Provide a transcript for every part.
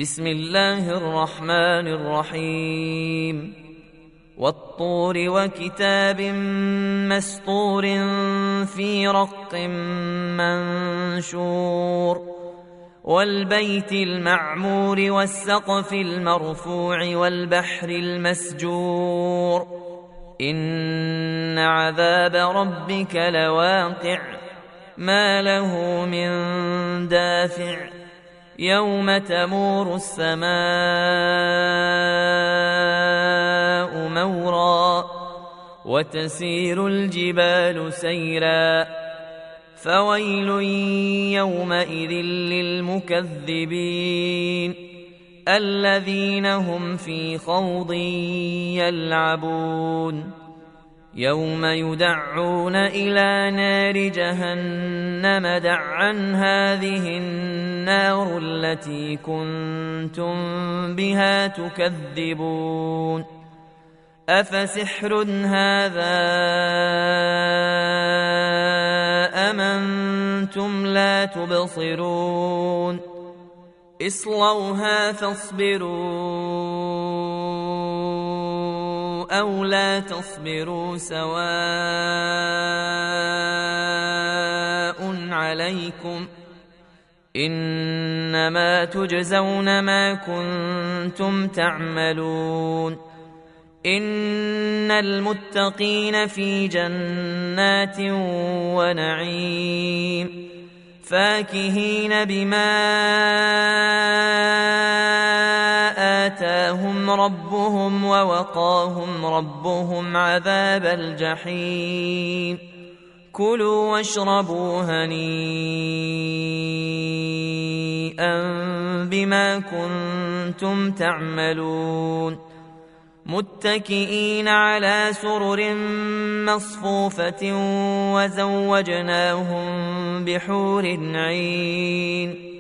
بسم الله الرحمن الرحيم والطور وكتاب مسطور في رق منشور والبيت المعمور والسقف المرفوع والبحر المسجور إن عذاب ربك لواقع ما له من دافع يوم تمور السماء مورا وتسير الجبال سيرا فويل يومئذ للمكذبين الذين هم في خوض يلعبون يوم يدعون إلى نار جهنم دعا هذه النار التي كنتم بها تكذبون أفسحر هذا أم أنتم لا تبصرون اصلوها فاصبروا أو لا تصبروا سواء عليكم إنما تجزون ما كنتم تعملون إن المتقين في جنات ونعيم فاكهين بما آتاهم ربهم ووقاهم ربهم عذاب الجحيم كلوا واشربوا هنيئا بما كنتم تعملون متكئين على سرر مصفوفة وزوجناهم بحور عين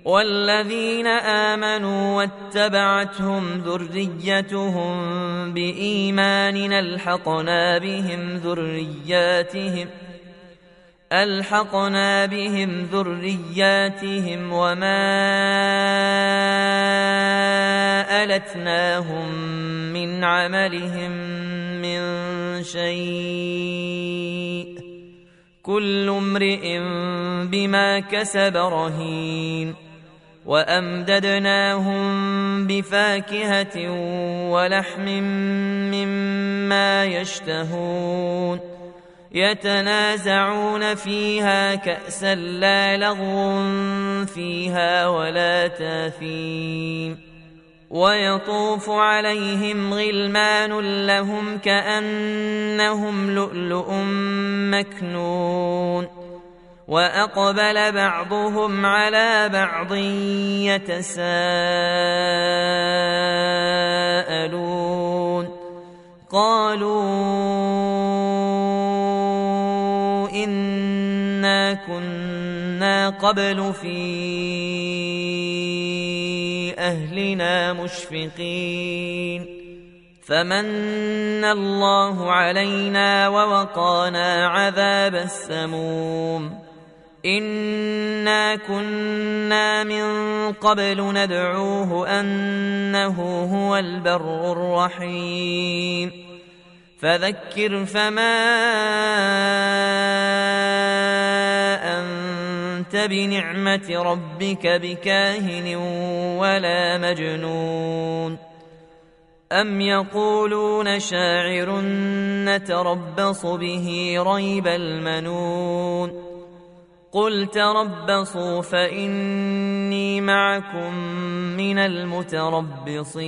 والذين آمنوا واتبعتهم ذريتهم بإيمان ألحقنا بهم ذرياتهم وما ألتناهم من عملهم من شيء كل امرئ بما كسب رهين وأمددناهم بفاكهة ولحم مما يشتهون يتنازعون فيها كأسا لا لغو فيها ولا تاثيم ويطوف عليهم غلمان لهم كأنهم لؤلؤ مكنون وأقبل بعضهم على بعض يتساءلون قالوا إنا كنا قبل في أهلنا مشفقين فمن الله علينا ووقانا عذاب السموم إنا كنا من قبل ندعوه أنه هو البر الرحيم فذكر فما أنت بنعمة ربك بكاهن ولا مجنون أم يقولون شاعر نتربص به ريب المنون قل تربصوا فإني معكم من المتربصين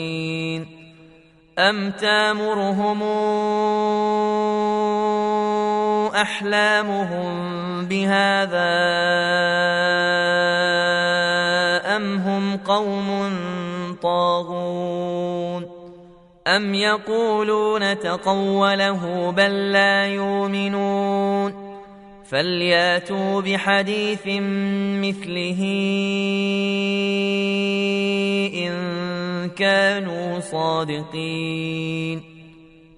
أم تامرهم أحلامهم بهذا أم هم قوم طاغون أم يقولون تقوله بل لا يؤمنون فلياتوا بحديث مثله إن كانوا صادقين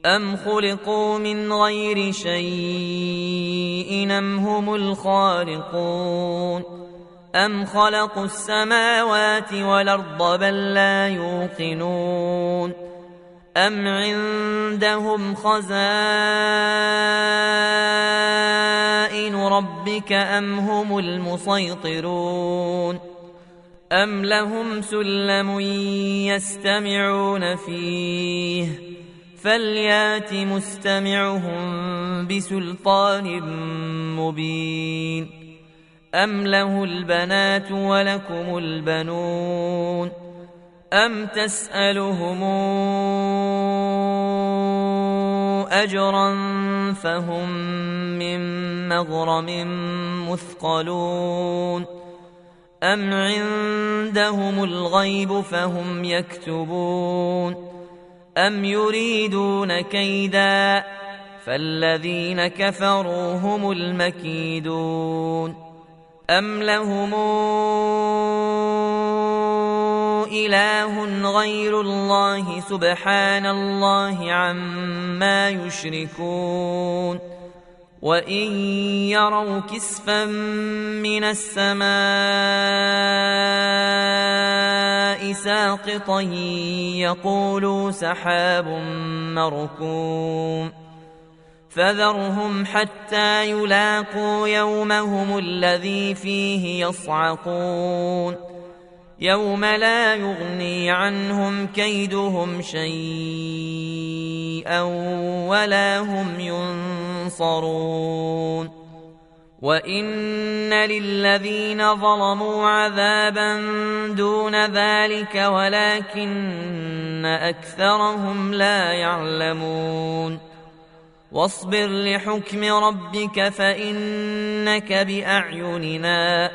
أم خلقوا من غير شيء أم هم الخالقون أم خلقوا السماوات والأرض بل لا يوقنون أم عندهم خزائن ربك أم هم المسيطرون أم لهم سلم يستمعون فيه فليات مستمعهم بسلطان مبين أم له البنات ولكم البنون أم تسألهم أجرا فهم من مغرم مثقلون أم عندهم الغيب فهم يكتبون أم يريدون كيدا فالذين كفروا هم المكيدون أم لهم إله غير الله سبحان الله عما يشركون وإن يروا كسفا من السماء ساقطا يقولوا سحاب مركوم فذرهم حتى يلاقوا يومهم الذي فيه يصعقون يوم لا يغني عنهم كيدهم شيئا ولا هم ينصرون وإن للذين ظلموا عذابا دون ذلك ولكن أكثرهم لا يعلمون واصبر لحكم ربك فإنك بأعيننا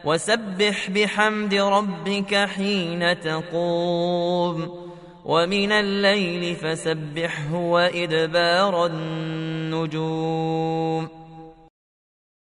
وسبح بحمد ربك حين تقوم ومن الليل فسبحه وإدبار النجوم